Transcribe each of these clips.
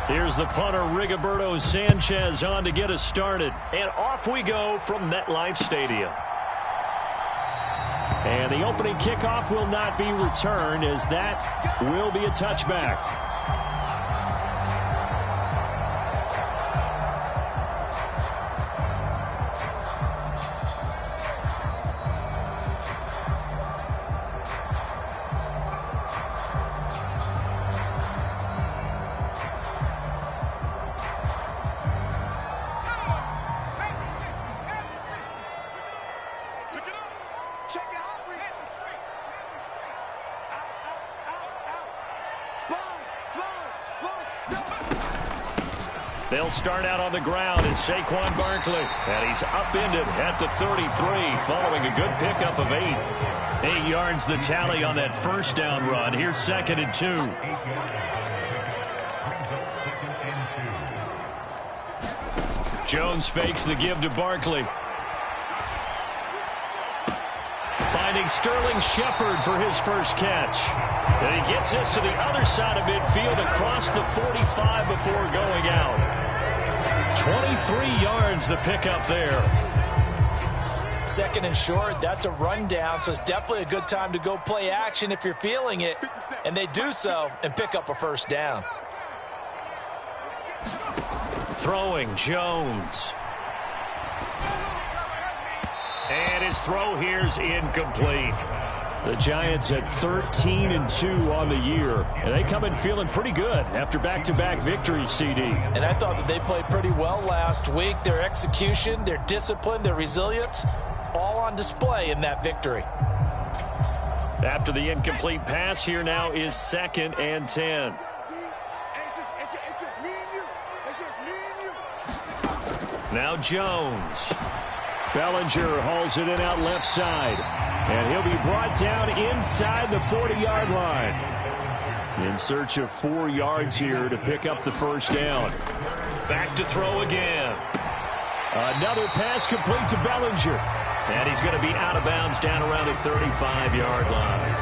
Here's the punter, Rigoberto Sanchez, on to get us started. And off we go from MetLife Stadium. And the opening kickoff will not be returned, as that will be a touchback. They'll start out on the ground, and Saquon Barkley. And he's upended at the 33 following a good pickup of 8. 8 yards the tally on that first down run. Here's 2nd and 2. Jones fakes the give to Barkley. Finding Sterling Shepard for his first catch. And he gets this to the other side of midfield across the 45 before going out. 23 yards the pickup there. 2nd and short, that's a rundown, so it's definitely a good time to go play action if you're feeling it. And they do so and pick up a first down. Throwing Jones. And his throw here's incomplete. The Giants at 13-2 on the year. And they come in feeling pretty good after back-to-back victories, CD. And I thought that they played pretty well last week. Their execution, their discipline, their resilience, all on display in that victory. After the incomplete pass, here now is 2nd and 10. Now Jones. Bellinger hauls it in out left side. And he'll be brought down inside the 40-yard line. In search of 4 yards here to pick up the first down. Back to throw again. Another pass complete to Bellinger. And he's going to be out of bounds down around the 35-yard line.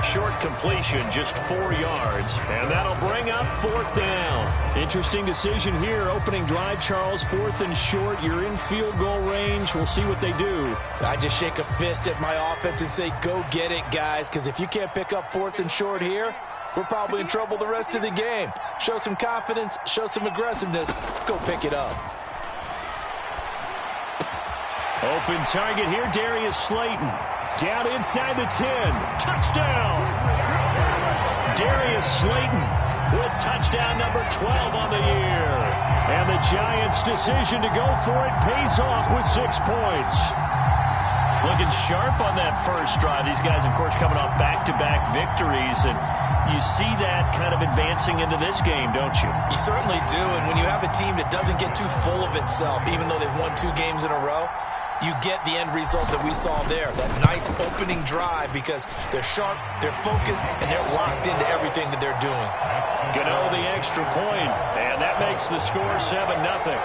Short completion, just 4 yards. And that'll bring up 4th down. Interesting decision here. Opening drive, Charles. 4th and short. You're in field goal range. We'll see what they do. I just shake a fist at my offense and say, go get it, guys. Because if you can't pick up 4th and short here, we're probably in trouble the rest of the game. Show some confidence. Show some aggressiveness. Go pick it up. Open target here, Darius Slayton. Down inside the 10. Touchdown! Darius Slayton with touchdown number 12 on the year. And the Giants' decision to go for it pays off with 6 points. Looking sharp on that first drive. These guys, of course, coming off back-to-back victories. And you see that kind of advancing into this game, don't you? You certainly do. And when you have a team that doesn't get too full of itself, even though they've won 2 games in a row, you get the end result that we saw there. That nice opening drive because they're sharp, they're focused, and they're locked into everything that they're doing. Gano the extra point, and that makes the score 7-0.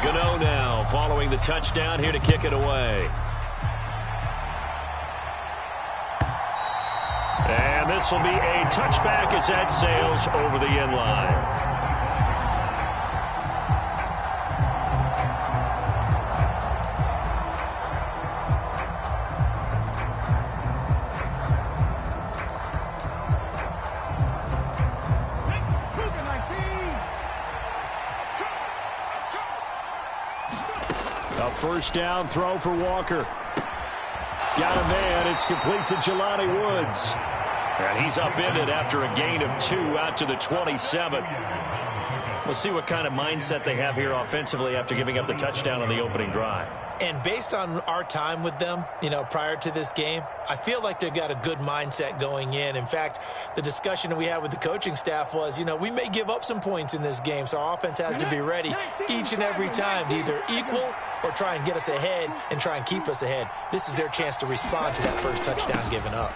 Gano now following the touchdown here to kick it away. And this will be a touchback as that sails over the end line. A first down throw for Walker. Got a man. It's complete to Jelani Woods. And he's upended after a gain of 2 out to the 27. We'll see what kind of mindset they have here offensively after giving up the touchdown on the opening drive. And based on our time with them, prior to this game, I feel like they've got a good mindset going in. In fact, the discussion that we had with the coaching staff was, we may give up some points in this game, so our offense has to be ready each and every time to either equal or try and get us ahead and try and keep us ahead. This is their chance to respond to that first touchdown given up.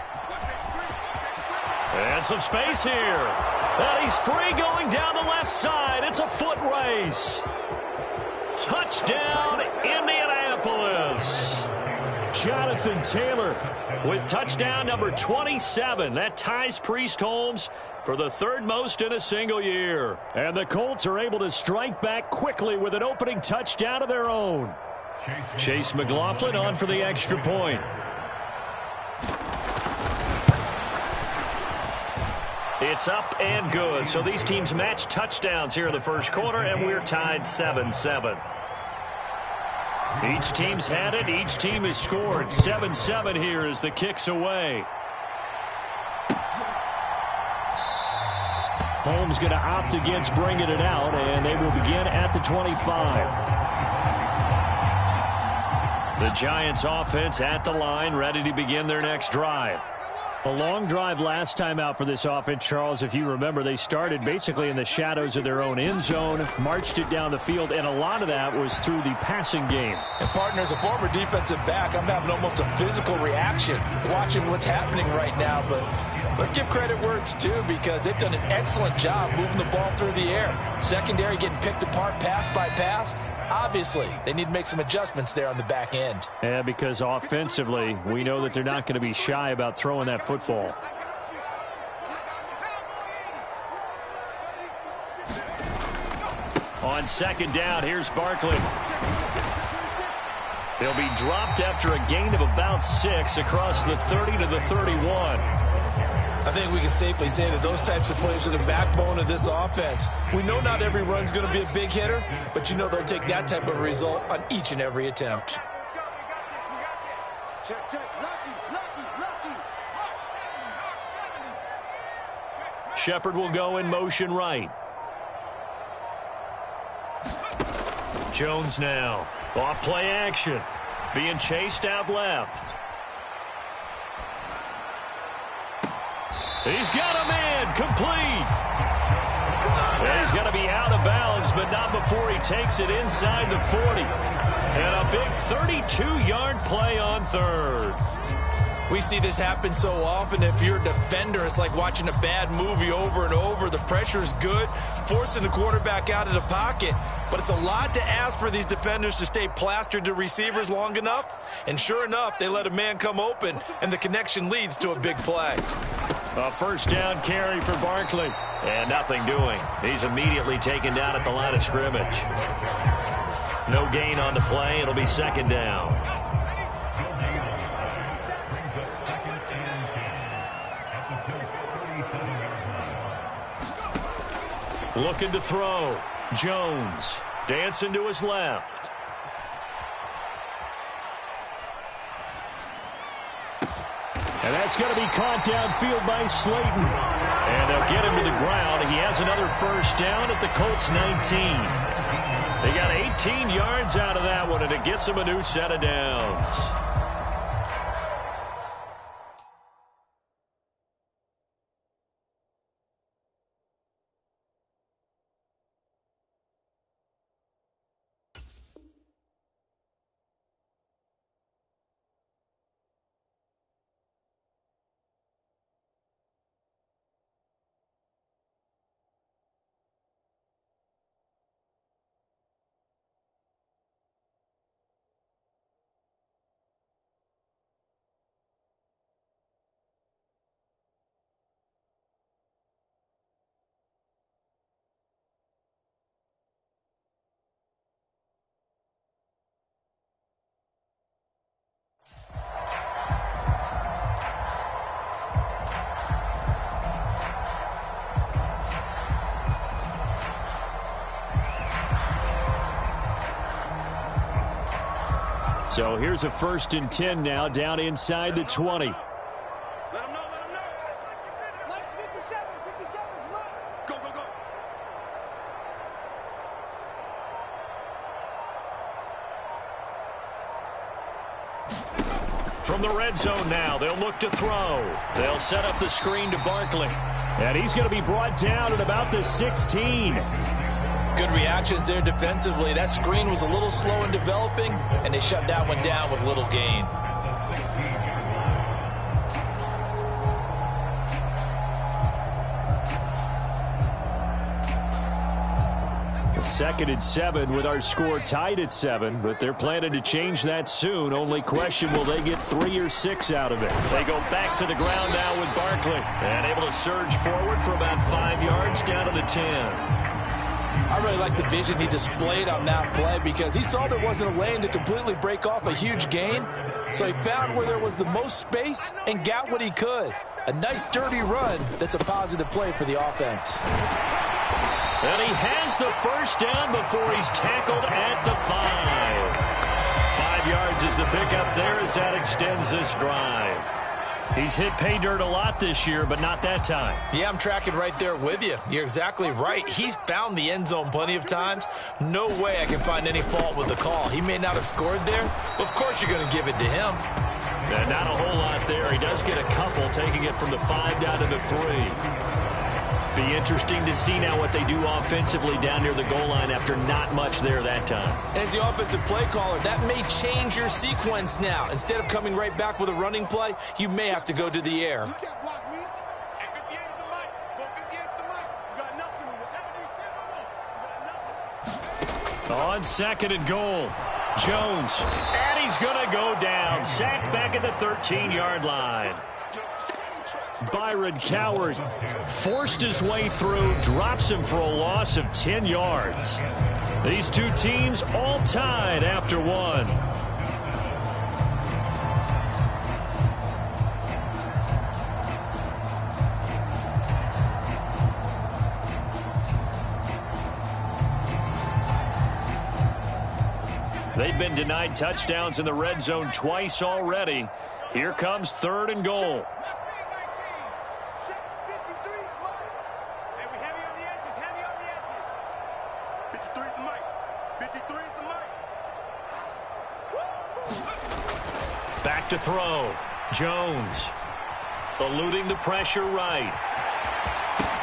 And some space here. And he's free going down the left side. It's a foot race. Touchdown, Indianapolis. Jonathan Taylor with touchdown number 27. That ties Priest Holmes for the third most in a single year. And the Colts are able to strike back quickly with an opening touchdown of their own. Chase McLaughlin on for the extra point. It's up and good. So these teams match touchdowns here in the first quarter, and we're tied 7-7. Each team's had it. Each team has scored. 7-7 here as the kick's away. Holmes going to opt against bringing it out, and they will begin at the 25. The Giants offense at the line, ready to begin their next drive. A long drive last time out for this offense, Charles. If you remember, they started basically in the shadows of their own end zone, marched it down the field, and a lot of that was through the passing game. And, partner, as a former defensive back, I'm having almost a physical reaction watching what's happening right now. But let's give credit where it's due, because they've done an excellent job moving the ball through the air. Secondary getting picked apart pass by pass. Obviously, they need to make some adjustments there on the back end. Yeah, because offensively, we know that they're not going to be shy about throwing that football. On second down, here's Barkley. They'll be dropped after a gain of about 6 across the 30 to the 31. I think we can safely say that those types of plays are the backbone of this offense. We know not every run's going to be a big hitter, but you know they'll take that type of result on each and every attempt. Shepard will go in motion right. Jones now. Off play action. Being chased out left. He's got a man complete. And he's going to be out of bounds, but not before he takes it inside the 40. And a big 32-yard play on third. We see this happen so often. If you're a defender, it's like watching a bad movie over and over. The pressure's good, forcing the quarterback out of the pocket. But it's a lot to ask for these defenders to stay plastered to receivers long enough. And sure enough, they let a man come open, and the connection leads to a big play. A first down carry for Barkley. And nothing doing. He's immediately taken down at the line of scrimmage. No gain on the play. It'll be second down. Looking to throw. Jones dancing to his left. And that's going to be caught downfield by Slayton. And they'll get him to the ground. He has another first down at the Colts 19. They got 18 yards out of that one, and it gets them a new set of downs. So here's a 1st and 10 now, down inside the 20. Let him know, let him know. Minus 57, 57's mine. Go, go, go. From the red zone now, they'll look to throw. They'll set up the screen to Barkley. And he's going to be brought down at about the 16. Good reactions there defensively. That screen was a little slow in developing, and they shut that one down with little gain. 2nd and 7 with our score tied at 7, but they're planning to change that soon. Only question, will they get 3 or 6 out of it? They go back to the ground now with Barkley, and able to surge forward for about 5 yards down to the 10. I really like the vision he displayed on that play because he saw there wasn't a lane to completely break off a huge gain. So he found where there was the most space and got what he could. A nice dirty run that's a positive play for the offense. And he has the first down before he's tackled at the 5. 5 yards is the pickup there as that extends this drive. He's hit pay dirt a lot this year, but not that time. Yeah, I'm tracking right there with you. You're exactly right. He's found the end zone plenty of times. No way I can find any fault with the call. He may not have scored there, but of course you're going to give it to him. Not a whole lot there. He does get a couple, taking it from the 5 down to the 3. Be interesting to see now what they do offensively down near the goal line after not much there that time. As the offensive play caller, that may change your sequence now. Instead of coming right back with a running play, you may have to go to the air. You can't block me. Hey, 58 is the mic. Go 58 is the mic. You got nothing. You got nothing. On 2nd and goal, Jones. And he's going to go down. Sacked back at the 13-yard line. Byron Coward forced his way through, drops him for a loss of 10 yards. These two teams all tied after 1. They've been denied touchdowns in the red zone twice already. Here comes 3rd and goal. Back to throw. Jones eluding the pressure right.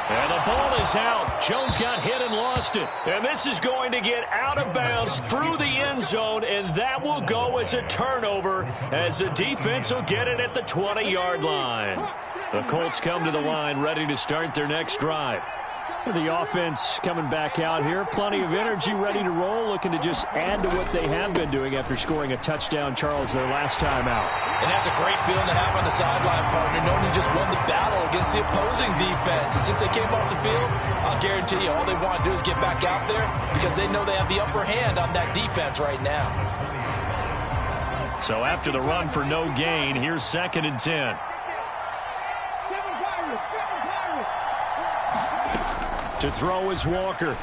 And the ball is out. Jones got hit and lost it. And this is going to get out of bounds through the end zone, and that will go as a turnover as the defense will get it at the 20-yard line. The Colts come to the line ready to start their next drive. The offense coming back out here. Plenty of energy, ready to roll, looking to just add to what they have been doing after scoring a touchdown, Charles, their last time out. And that's a great feeling to have on the sideline, partner, knowing you just won the battle against the opposing defense. And since they came off the field, I'll guarantee you all they want to do is get back out there because they know they have the upper hand on that defense right now. So after the run for no gain, here's 2nd and 10. To throw is Walker.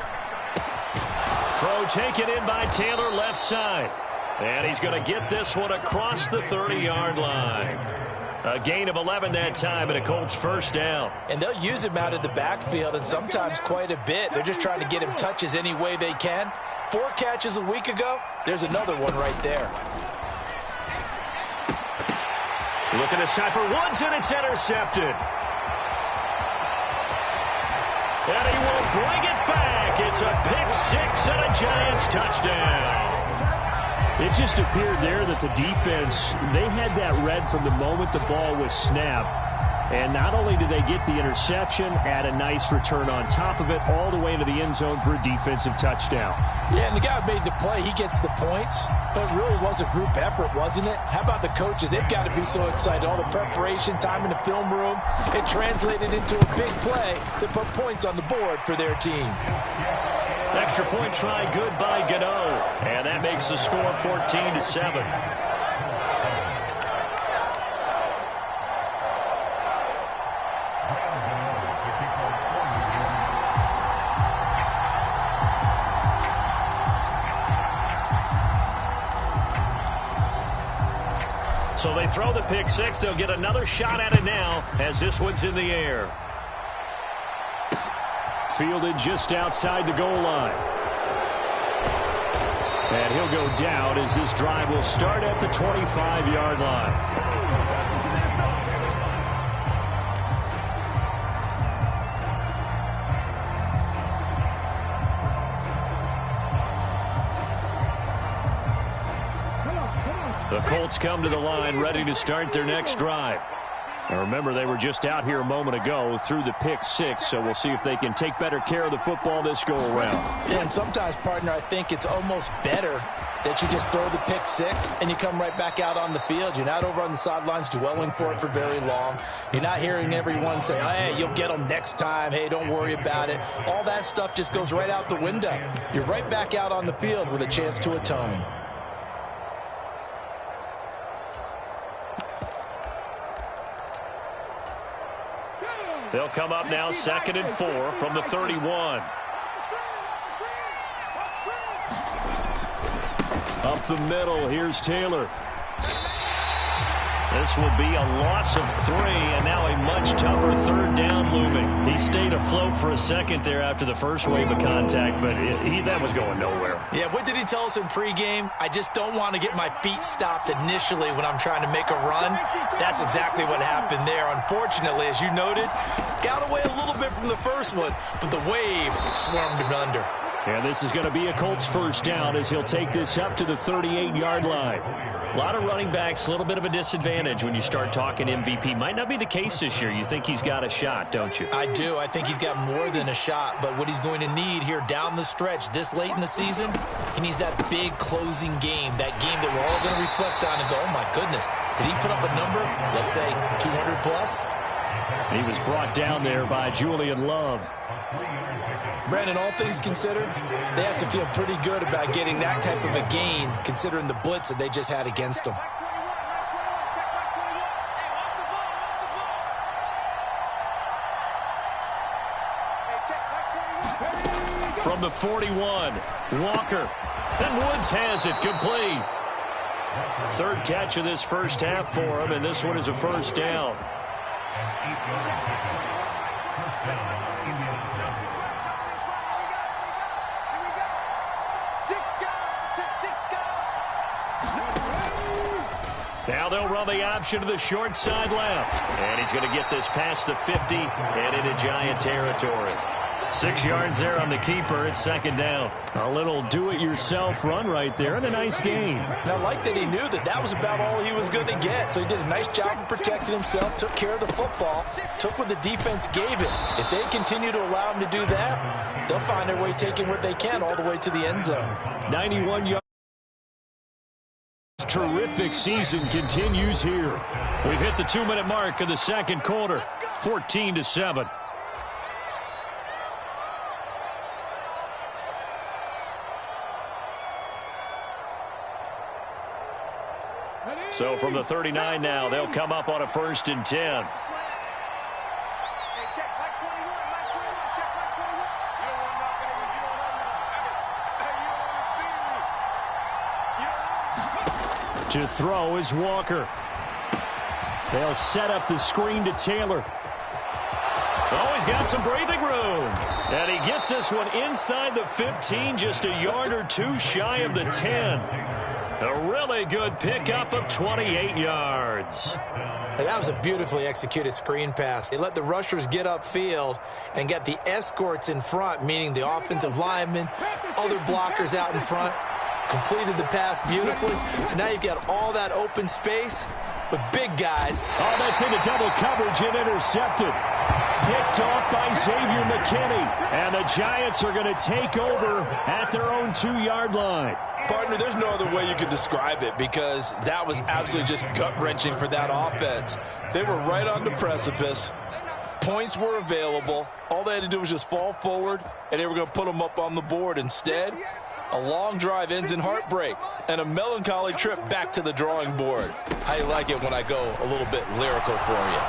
Throw taken in by Taylor left side. And he's going to get this one across the 30-yard line. A gain of 11 that time and a Colts first down. And they'll use him out of the backfield and sometimes quite a bit. They're just trying to get him touches any way they can. 4 catches a week ago. There's another one right there. Looking this time for Woods, and it's intercepted. And he will bring it back. It's a pick-6 and a Giants touchdown. It just appeared there that the defense, they had that read from the moment the ball was snapped. And not only did they get the interception, add a nice return on top of it, all the way into the end zone for a defensive touchdown. Yeah, and the guy who made the play, he gets the points. But it really was a group effort, wasn't it? How about the coaches? They've got to be so excited. All the preparation, time in the film room, it translated into a big play that put points on the board for their team. Extra point try, good by Gano. And that makes the score 14-7. So they throw the pick-6. They'll get another shot at it now as this one's in the air. Fielded just outside the goal line. And he'll go down as this drive will start at the 25-yard line. The Colts come to the line ready to start their next drive. Now remember, they were just out here a moment ago through the pick six, so we'll see if they can take better care of the football this go-around. Yeah, and sometimes, partner, I think it's almost better that you just throw the pick six and you come right back out on the field. You're not over on the sidelines dwelling for it for very long. You're not hearing everyone say, hey, you'll get them next time. Hey, don't worry about it. All that stuff just goes right out the window. You're right back out on the field with a chance to atone. They'll come up now 2nd and 4 from the 31. Up the middle, here's Taylor. This will be a loss of 3, and now a much tougher 3rd down looming. He stayed afloat for a second there after the first wave of contact, but that was going nowhere. Yeah, what did he tell us in pregame? I just don't want to get my feet stopped initially when I'm trying to make a run. That's exactly what happened there. Unfortunately, as you noted, got away a little bit from the first one, but the wave swarmed him under. And this is going to be a Colts 1st down as he'll take this up to the 38-yard line. A lot of running backs, a little bit of a disadvantage when you start talking MVP. Might not be the case this year. You think he's got a shot, don't you? I do. I think he's got more than a shot. But what he's going to need here down the stretch this late in the season, he needs that big closing game, that game that we're all going to reflect on and go, oh, my goodness, did he put up a number, let's say 200 plus? He was brought down there by Julian Love. Brandon, all things considered, they have to feel pretty good about getting that type of a gain, considering the blitz that they just had against them. From the 41, Walker. And Woods has it complete. 3rd catch of this first half for him, and this one is a 1st down. Now they'll run the option to the short side left. And he's going to get this past the 50 and into Giant territory. 6 yards there on the keeper. It's 2nd down. A little do-it-yourself run right there and a nice gain. Now, I like that he knew that was about all he was going to get. So he did a nice job of protecting himself, took care of the football, took what the defense gave him. If they continue to allow him to do that, they'll find their way taking what they can all the way to the end zone. 91 yards. Terrific season continues here. We've hit the 2-minute mark of the 2nd quarter. 14-7. So from the 39 now, they'll come up on a 1st and 10. To throw is Walker. They'll set up the screen to Taylor. Oh, he's got some breathing room. And he gets this one inside the 15, just a yard or 2 shy of the 10. A really good pickup of 28 yards. And that was a beautifully executed screen pass. They let the rushers get upfield and get the escorts in front, meaning the offensive linemen, other blockers out in front. Completed the pass beautifully. So now you've got all that open space with big guys. Oh, that's into double coverage and intercepted. Picked off by Xavier McKinney. And the Giants are going to take over at their own 2-yard line. Partner, there's no other way you could describe it because that was absolutely just gut-wrenching for that offense. They were right on the precipice. Points were available. All they had to do was just fall forward, and they were going to put them up on the board. Instead, a long drive ends in heartbreak and a melancholy trip back to the drawing board. How you like it when I go a little bit lyrical for you?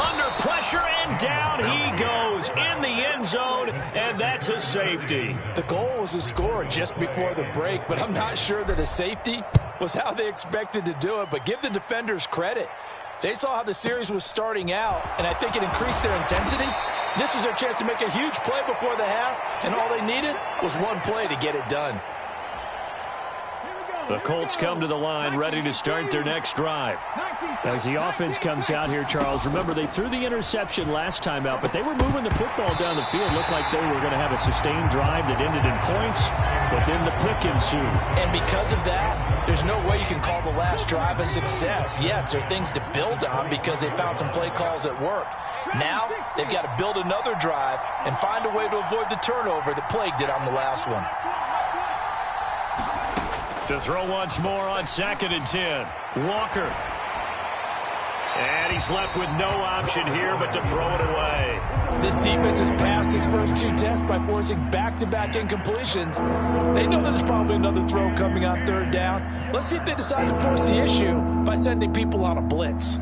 Under pressure, and down he goes in the end zone, and that's a safety. The goal was to score just before the break, but I'm not sure that a safety was how they expected to do it. But give the defenders credit. They saw how the series was starting out, and I think it increased their intensity. This was their chance to make a huge play before the half, and all they needed was one play to get it done. The Colts come to the line, ready to start their next drive. As the offense comes out here, Charles, remember they threw the interception last time out, but they were moving the football down the field. Looked like they were going to have a sustained drive that ended in points, but then the pick ensued. And because of that, there's no way you can call the last drive a success. Yes, there are things to build on because they found some play calls that work. Now, they've got to build another drive and find a way to avoid the turnover that plagued it on the last one. To throw once more on 2nd and 10. Walker. And he's left with no option here but to throw it away. This defense has passed its first 2 tests by forcing back-to-back incompletions. They know that there's probably another throw coming on 3rd down. Let's see if they decide to force the issue by sending people on a blitz.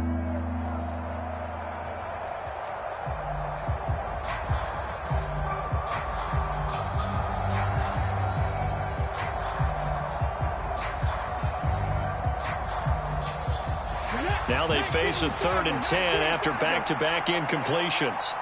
Now they face a 3rd and 10 after back-to-back incompletions.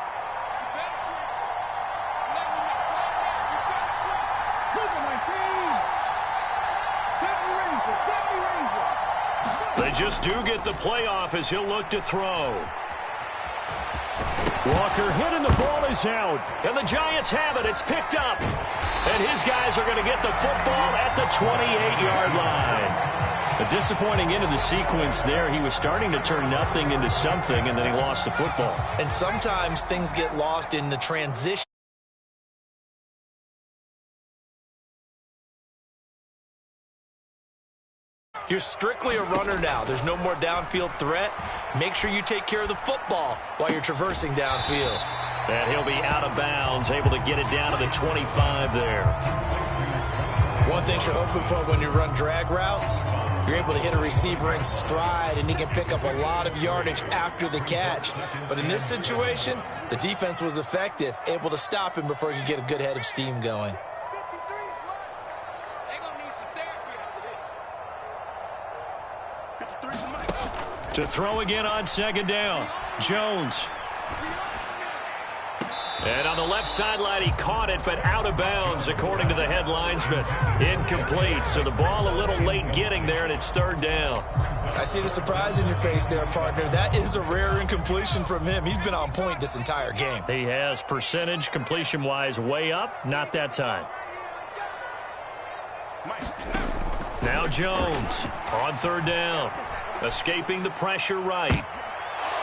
They just do get the playoff as he'll look to throw. Walker hit and the ball is out. And the Giants have it. It's picked up. And his guys are going to get the football at the 28-yard line. A disappointing end of the sequence there. He was starting to turn nothing into something, and then he lost the football. And sometimes things get lost in the transition. You're strictly a runner now. There's no more downfield threat. Make sure you take care of the football while you're traversing downfield. And he'll be out of bounds, able to get it down to the 25 there. One thing you're hoping for when you run drag routes, you're able to hit a receiver in stride, and he can pick up a lot of yardage after the catch. But in this situation, the defense was effective, able to stop him before he could get a good head of steam going. To throw again on 2nd down, Jones. And on the left sideline, he caught it, but out of bounds, according to the head linesman. Incomplete, so the ball a little late getting there, and it's 3rd down. I see the surprise in your face there, partner. That is a rare incompletion from him. He's been on point this entire game. He has percentage, completion-wise, way up. Not that time. Now Jones on 3rd down. Escaping the pressure right.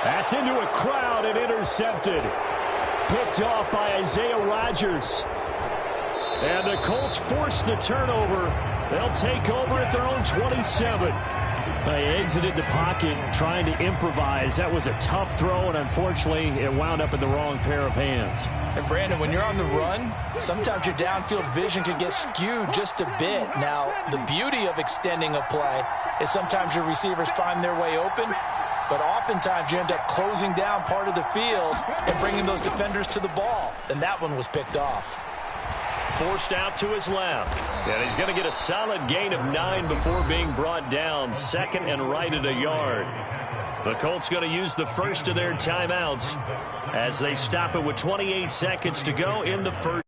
That's into a crowd and intercepted. Picked off by Isaiah Rodgers. And the Colts force the turnover. They'll take over at their own 27. They exited the pocket trying to improvise. That was a tough throw, and unfortunately, it wound up in the wrong pair of hands. And Brandon, when you're on the run, sometimes your downfield vision can get skewed just a bit. Now, the beauty of extending a play is sometimes your receivers find their way open, but oftentimes you end up closing down part of the field and bringing those defenders to the ball. And that one was picked off. Forced out to his left. And he's going to get a solid gain of 9 before being brought down. 2nd and right at a yard. The Colts going to use the first of their timeouts as they stop it with 28 seconds to go in the first.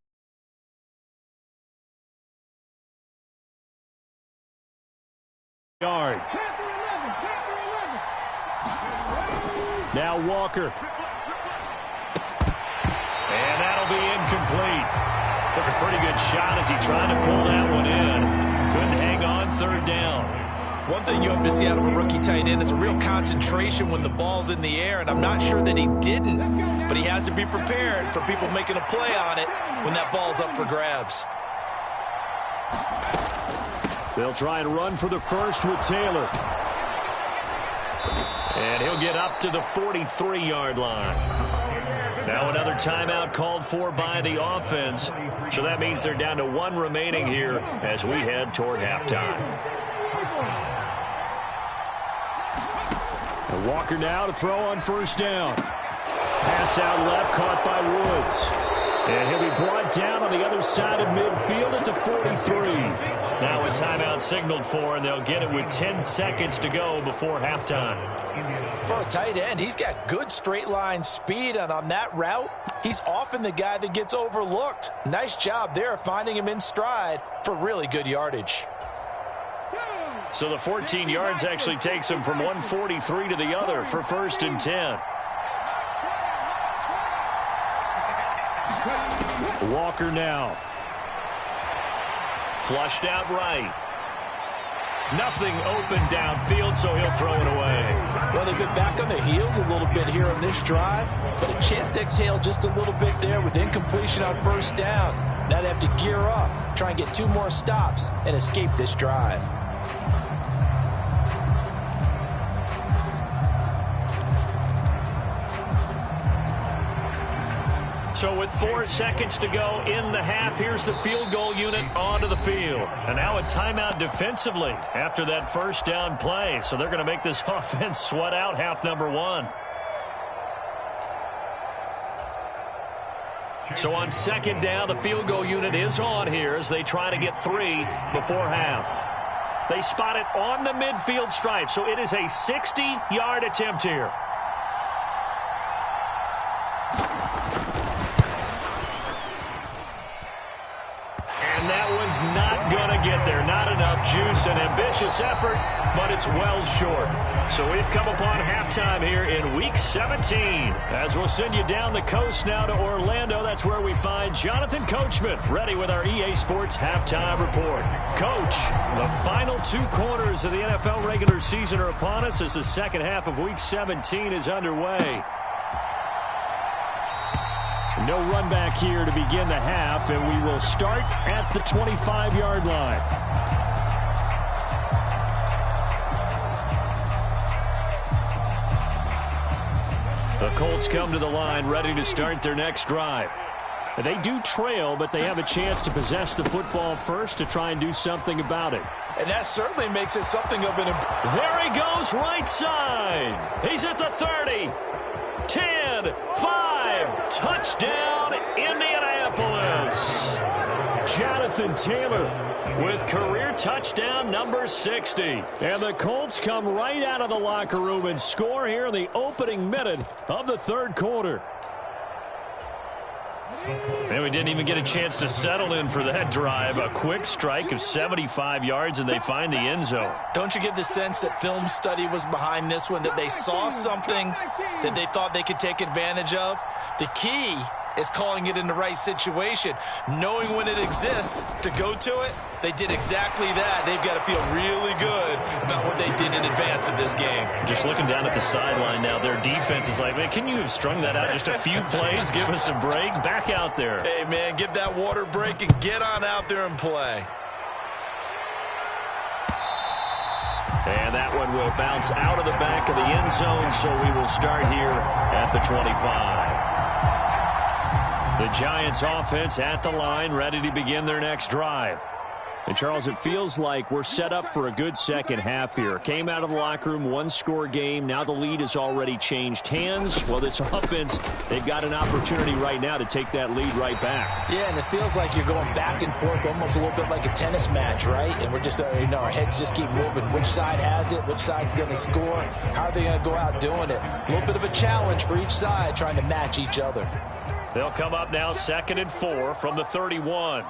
Yard. Now Walker. And that'll be incomplete. Took a pretty good shot as he tried to pull that one in. Couldn't hang on 3rd down. One thing you hope to see out of a rookie tight end is a real concentration when the ball's in the air, and I'm not sure that he didn't, but he has to be prepared for people making a play on it when that ball's up for grabs. They'll try and run for the first with Taylor. And he'll get up to the 43-yard line. Now another timeout called for by the offense. So that means they're down to 1 remaining here as we head toward halftime. And Walker now to throw on 1st down. Pass out left, caught by Woods. And he'll be brought down on the other side of midfield at the 43. Now a timeout signaled for, and they'll get it with 10 seconds to go before halftime. For a tight end, he's got good straight line speed, and on that route, he's often the guy that gets overlooked. Nice job there finding him in stride for really good yardage. So the 14 yards actually takes him from 143 to the other for 1st and 10. Walker now. Flushed out right. Nothing open downfield, so he'll throw it away. Well, they've been back on their heels a little bit here on this drive, but a chance to exhale just a little bit there with incompletion on 1st down. Now they have to gear up, try and get 2 more stops, and escape this drive. So with 4 seconds to go in the half, here's the field goal unit onto the field. And now a timeout defensively after that 1st down play. So they're going to make this offense sweat out half number 1. So on 2nd down, the field goal unit is on here as they try to get 3 before half. They spot it on the midfield stripe, so it is a 60-yard attempt here. And that one's not going to get there. Not enough juice. An ambitious effort, but it's well short. So we've come upon halftime here in Week 17. As we'll send you down the coast now to Orlando. That's where we find Jonathan Coachman ready with our EA Sports Halftime Report. Coach, the final 2 quarters of the NFL regular season are upon us as the second half of Week 17 is underway. No run back here to begin the half, and we will start at the 25-yard line. The Colts come to the line ready to start their next drive. They do trail, but they have a chance to possess the football first to try and do something about it. And that certainly makes it something of an... There he goes, right side. He's at the 30. 10, 5, touchdown, Indianapolis. Jonathan Taylor with career touchdown number 60. And the Colts come right out of the locker room and score here in the opening minute of the 3rd quarter. And we didn't even get a chance to settle in for that drive. A quick strike of 75 yards, and they find the end zone. Don't you get the sense that film study was behind this one, that they saw something that they thought they could take advantage of? The key is calling it in the right situation, knowing when it exists to go to it. They did exactly that. They've got to feel really good about what they did in advance of this game. Just looking down at the sideline now, their defense is like, man, can you have strung that out just a few plays? Give us a break. Back out there. Hey, man, give that water break and get on out there and play. And that one will bounce out of the back of the end zone, so we will start here at the 25. The Giants offense at the line, ready to begin their next drive. And, Charles, it feels like we're set up for a good second half here. Came out of the locker room, 1-score game. Now the lead has already changed hands. Well, this offense, they've got an opportunity right now to take that lead right back. Yeah, and it feels like you're going back and forth almost a little bit like a tennis match, right? And we're just, our heads just keep moving. Which side has it? Which side's going to score? How are they going to go out doing it? A little bit of a challenge for each side trying to match each other. They'll come up now 2nd and 4 from the 31.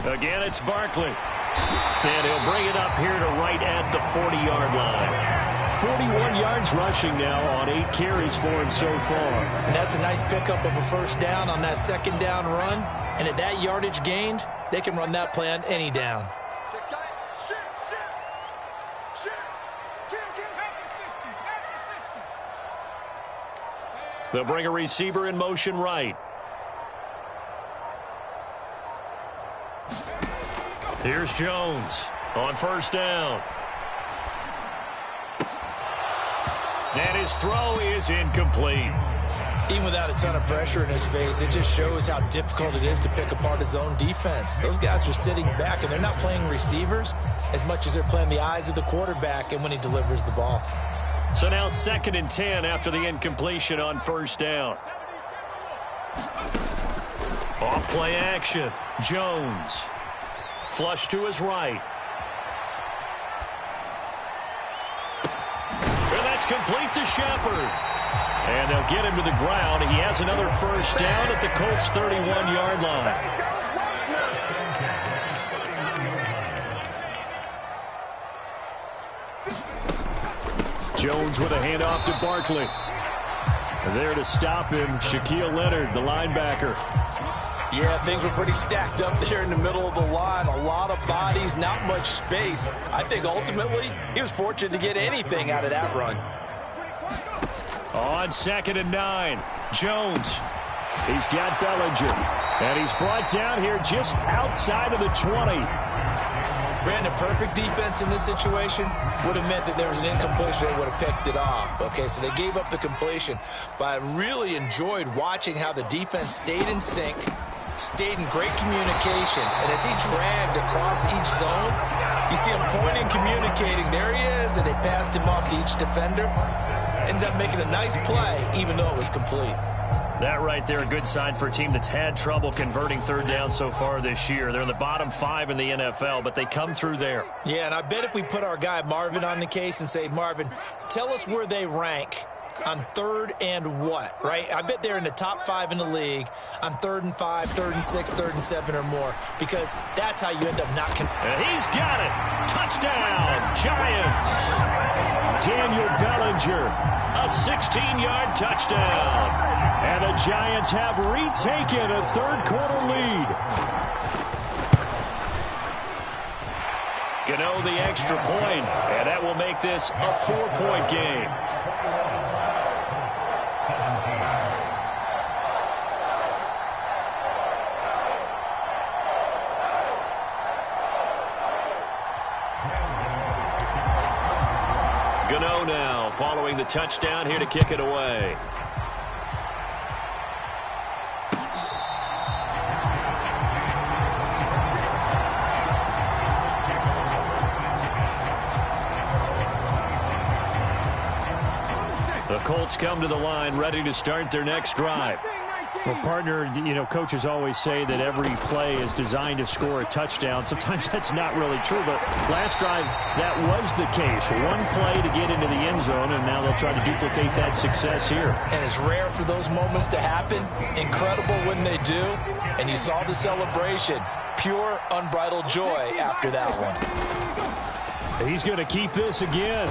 Again, it's Barkley. And he'll bring it up here to right at the 40-yard line. 41 yards rushing now on 8 carries for him so far. And that's a nice pickup of a 1st down on that 2nd down run. And at that yardage gained, they can run that play on any down. They'll bring a receiver in motion right. Here's Jones on 1st down. And his throw is incomplete. Even without a ton of pressure in his face, it just shows how difficult it is to pick apart his own defense. Those guys are sitting back, and they're not playing receivers as much as they're playing the eyes of the quarterback and when he delivers the ball. So now 2nd and 10 after the incompletion on 1st down. Off play action. Jones. Flush to his right. And that's complete to Shepard. And they'll get him to the ground. He has another 1st down at the Colts' 31-yard line. Jones with a handoff to Barkley. There to stop him, Shaquille Leonard, the linebacker. Yeah, things were pretty stacked up there in the middle of the line. A lot of bodies, not much space. I think ultimately he was fortunate to get anything out of that run. On 2nd and 9, Jones. He's got Bellinger. And he's brought down here just outside of the 20. Brandon, perfect defense in this situation would have meant that there was an incompletion. They would have picked it off. Okay, so they gave up the completion. But I really enjoyed watching how the defense stayed in sync, stayed in great communication. And as he dragged across each zone, you see him pointing, communicating. There he is, and they passed him off to each defender. Ended up making a nice play, even though it was complete. That right there, a good sign for a team that's had trouble converting third down so far this year. They're in the bottom 5 in the NFL, but they come through there. Yeah, and I bet if we put our guy Marvin on the case and say, Marvin, tell us where they rank on 3rd and what, right? I bet they're in the top 5 in the league on 3rd and 5, 3rd and 6, 3rd and 7 or more, because that's how you end up not and he's got it. Touchdown, Giants. Daniel Bellinger, a 16-yard touchdown. And the Giants have retaken a third-quarter lead. Gano the extra point, and that will make this a 4-point game. Gano now following the touchdown here to kick it away. The Colts come to the line ready to start their next drive. Well, partner, coaches always say that every play is designed to score a touchdown. Sometimes that's not really true, but last drive, that was the case. One play to get into the end zone, and now they'll try to duplicate that success here. And it's rare for those moments to happen. Incredible when they do. And you saw the celebration. Pure, unbridled joy after that one. He's going to keep this again.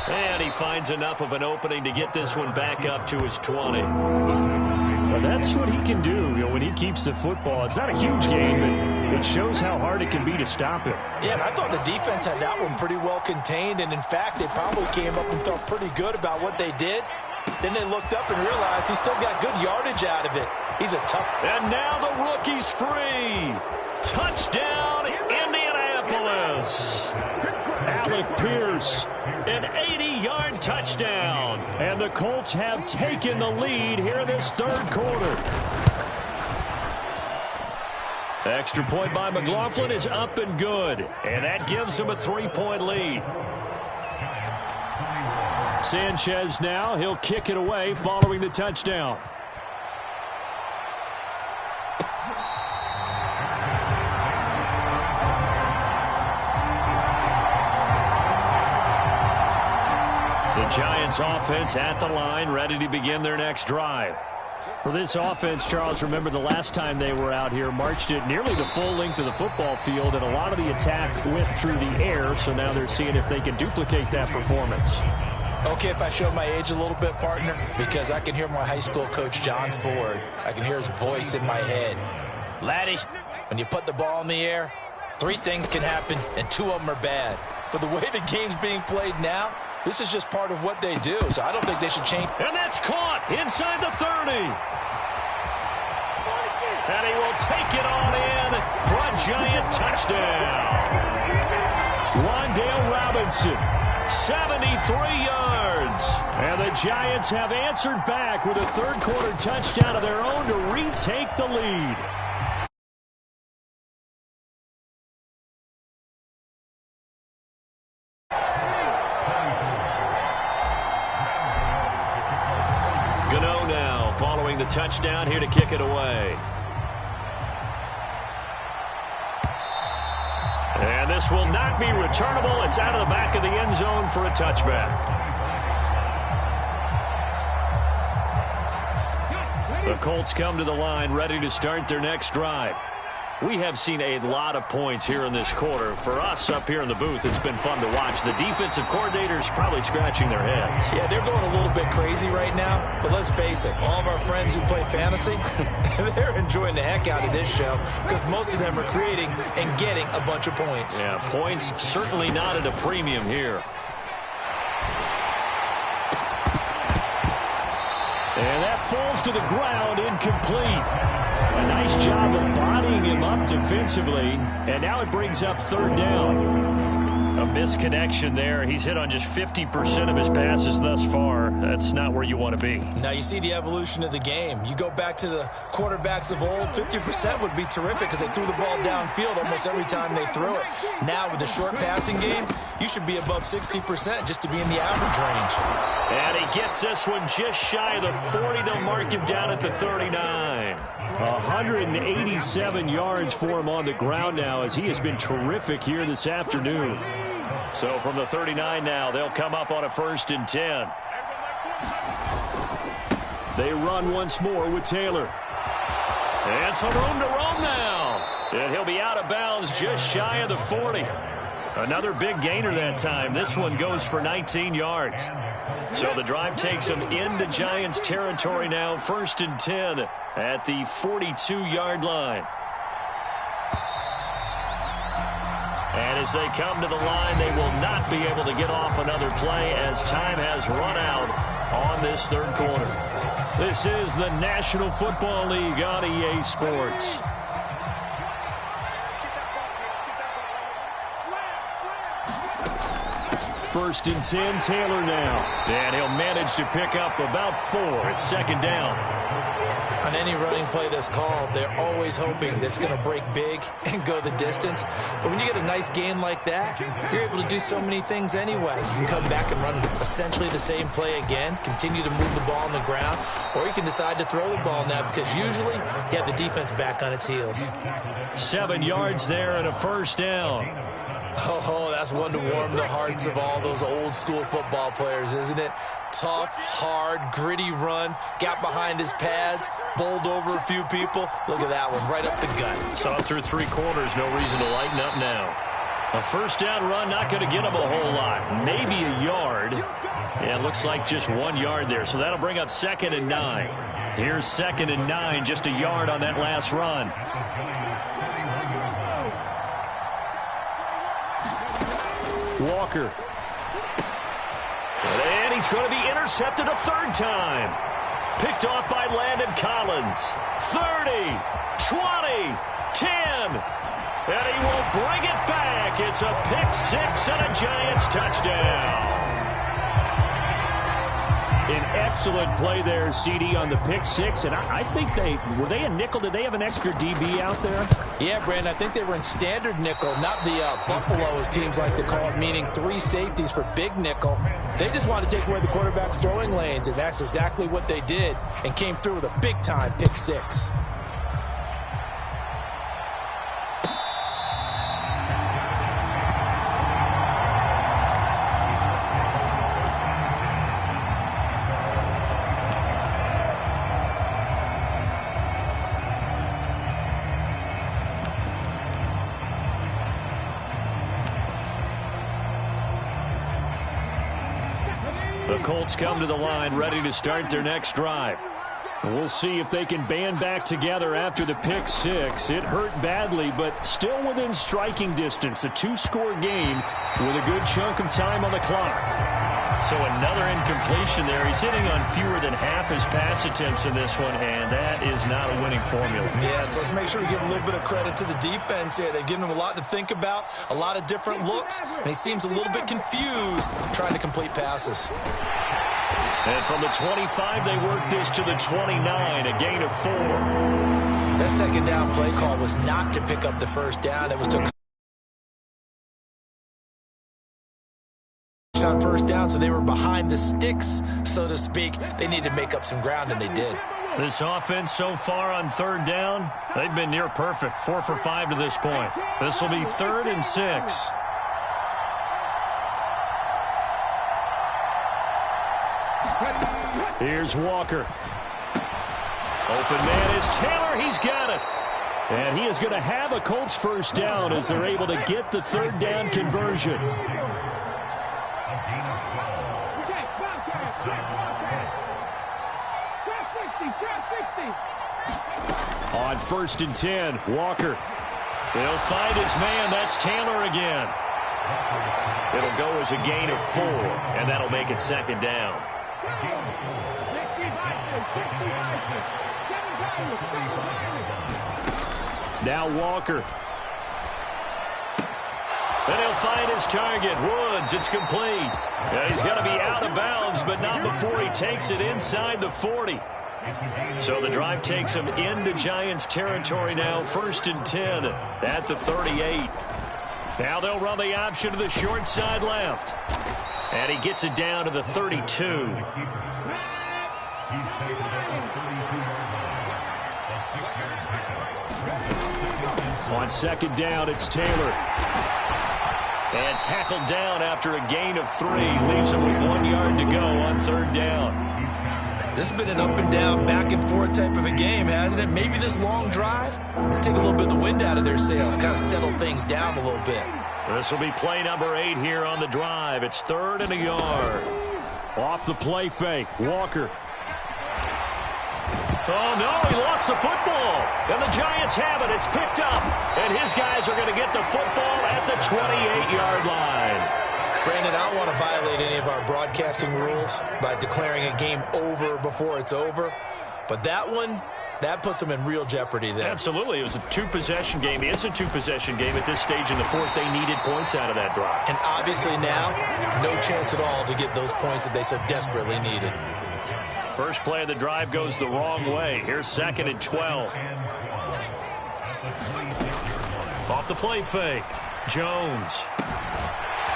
And he finds enough of an opening to get this one back up to his 20. Well, that's what he can do, when he keeps the football. It's not a huge game, but it shows how hard it can be to stop him. Yeah, and I thought the defense had that one pretty well contained, and in fact, they probably came up and felt pretty good about what they did. Then they looked up and realized he still got good yardage out of it. He's a tough... And now the rookie's free. Touchdown, Indianapolis. Alec Pierce, an 80-yard touchdown. And the Colts have taken the lead here in this third quarter. Extra point by McLaughlin is up and good. And that gives them a 3-point lead. Sanchez now, he'll kick it away following the touchdown. The Giants offense at the line, ready to begin their next drive. For this offense, Charles, remember the last time they were out here, marched it nearly the full length of the football field, and a lot of the attack went through the air, so now they're seeing if they can duplicate that performance. Okay, if I show my age a little bit, partner, because I can hear my high school coach, John Ford. I can hear his voice in my head. Laddie, when you put the ball in the air, 3 things can happen, and 2 of them are bad. But the way the game's being played now, this is just part of what they do, so I don't think they should change. And that's caught inside the 30. And he will take it on in for a Giant touchdown. Wan'Dale Robinson, 73 yards. And the Giants have answered back with a third-quarter touchdown of their own to retake the lead. Gano now following the touchdown here to kick it away. And this will not be returnable. It's out of the back of the end zone for a touchback. The Colts come to the line ready to start their next drive. We have seen a lot of points here in this quarter. For us up here in the booth, it's been fun to watch. The defensive coordinators probably scratching their heads. Yeah, they're going a little bit crazy right now, but let's face it, all of our friends who play fantasy, they're enjoying the heck out of this show because most of them are creating and getting a bunch of points. Yeah, points certainly not at a premium here. And that falls to the ground, incomplete. A nice job of bodying him up defensively, and now it brings up third down. A misconnection there. He's hit on just 50% of his passes thus far. That's not where you want to be. Now you see the evolution of the game. You go back to the quarterbacks of old, 50% would be terrific because they threw the ball downfield almost every time they threw it. Now with the short passing game, you should be above 60% just to be in the average range. And he gets this one just shy of the 40. They'll mark him down at the 39. 187 yards for him on the ground now as he has been terrific here this afternoon. So from the 39 now, they'll come up on a 1st and 10. They run once more with Taylor. And some room to roam now. And he'll be out of bounds just shy of the 40. Another big gainer that time. This one goes for 19 yards. So the drive takes them into Giants territory now. 1st and 10 at the 42-yard line. And as they come to the line, they will not be able to get off another play as time has run out on this third quarter. This is the National Football League on EA Sports. First and 10, Taylor now. And he'll manage to pick up about 4 at 2nd down. On any running play that's called, they're always hoping that it's going to break big and go the distance. But when you get a nice gain like that, you're able to do so many things anyway. You can come back and run essentially the same play again, continue to move the ball on the ground, or you can decide to throw the ball now because usually you have the defense back on its heels. 7 yards there and a 1st down. Oh, that's one to warm the hearts of all those old school football players, isn't it? Tough, hard, gritty run, got behind his pads, bowled over a few people. Look at that one, right up the gut. Saw it through 3 quarters, no reason to lighten up now. A 1st down run, not going to get him a whole lot. Maybe a yard. Yeah, it looks like just 1 yard there, so that'll bring up 2nd and 9. Here's 2nd and 9, just a yard on that last run. Walker. And he's going to be intercepted a 3rd time. Picked off by Landon Collins. 30, 20, 10. And he will bring it back. It's a pick-6 and a Giants touchdown. An excellent play there, CD, on the pick-6. And I think were they a nickel? Did they have an extra DB out there? Yeah, Brandon, I think they were in standard nickel, not the Buffalo, as teams like to call it, meaning 3 safeties for big nickel. They just want to take away the quarterback's throwing lanes, and that's exactly what they did and came through with a big-time pick-6. The Colts come to the line, ready to start their next drive. We'll see if they can band back together after the pick-6. It hurt badly, but still within striking distance. A 2-score game with a good chunk of time on the clock. So another incompletion there. He's hitting on fewer than half his pass attempts in this one, and that is not a winning formula. Yeah, so let's make sure we give a little bit of credit to the defense here. They've given him a lot to think about, a lot of different looks, and he seems a little bit confused trying to complete passes. And from the 25, they work this to the 29, a gain of 4. That 2nd down play call was not to pick up the 1st down. It was to on 1st down, so they were behind the sticks, so to speak. They needed to make up some ground, and they did. This offense so far on 3rd down, they've been near perfect. 4 for 5 to this point. This will be 3rd and 6. Here's Walker. Open man is Taylor. He's got it. And he is going to have a Colts first down as they're able to get the third down conversion. On 1st and 10, Walker. They'll find his man. That's Taylor again. It'll go as a gain of 4, and that'll make it 2nd down. Now Walker. Then he'll find his target, Woods. It's complete. Yeah, he's going to be out of bounds, but not before he takes it inside the 40. So the drive takes him into Giants territory now. 1st and 10 at the 38. Now they'll run the option to the short side left. And he gets it down to the 32. On 2nd down, it's Taylor. And tackled down after a gain of 3. Leaves him with 1 yard to go on 3rd down. This has been an up-and-down, back-and-forth type of a game, hasn't it? Maybe this long drive take a little bit of the wind out of their sails, kind of settle things down a little bit. This will be play number 8 here on the drive. It's 3rd and a yard. Off the play fake, Walker. Oh, no, he lost the football. And the Giants have it. It's picked up. And his guys are going to get the football at the 28-yard line. Brandon, I don't want to violate any of our broadcasting rules by declaring a game over before it's over. But that one, that puts them in real jeopardy there. Absolutely. It was a 2-possession game. It's a 2-possession game at this stage in the 4th. They needed points out of that drive. And obviously now, no chance at all to get those points that they so desperately needed. First play of the drive goes the wrong way. Here's 2nd and 12. Off the play fake. Jones.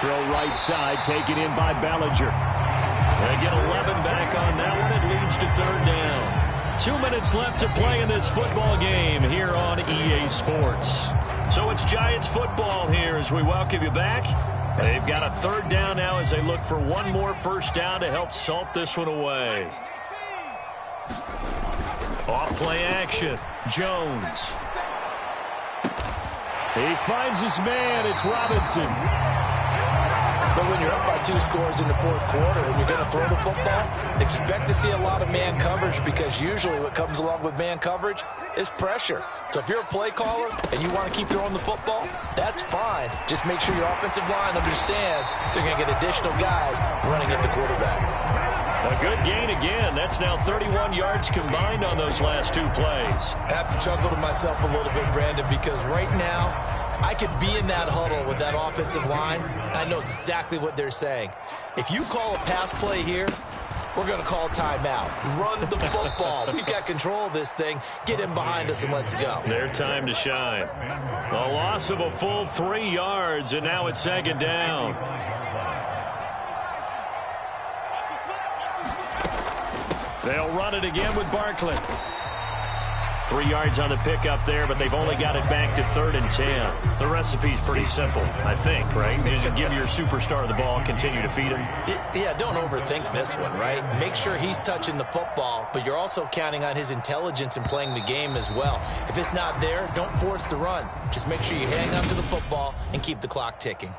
Throw right side, taken in by Bellinger. They get 11 back on that one. It leads to 3rd down. 2 minutes left to play in this football game here on EA Sports. So it's Giants football here as we welcome you back. They've got a 3rd down now as they look for one more first down to help salt this one away. Off play action. Jones. He finds his man. It's Robinson. But when you're up by 2 scores in the 4th quarter and you're going to throw the football, expect to see a lot of man coverage because usually what comes along with man coverage is pressure. So if you're a play caller and you want to keep throwing the football, that's fine. Just make sure your offensive line understands they're going to get additional guys running at the quarterback. A good gain again. That's now 31 yards combined on those last 2 plays. I have to chuckle to myself a little bit, Brandon, because right now I could be in that huddle with that offensive line. I know exactly what they're saying. If you call a pass play here, we're going to call timeout. Run the football. We've got control of this thing. Get in behind us and let's go. Their time to shine. A loss of a full 3 yards, and now it's 2nd down. They'll run it again with Barkley. 3 yards on the pickup there, but they've only got it back to 3rd and 10. The recipe's pretty simple, I think, right? You just give your superstar the ball, continue to feed him. Yeah, don't overthink this one, right? Make sure he's touching the football, but you're also counting on his intelligence in playing the game as well. If it's not there, don't force the run. Just make sure you hang on to the football and keep the clock ticking.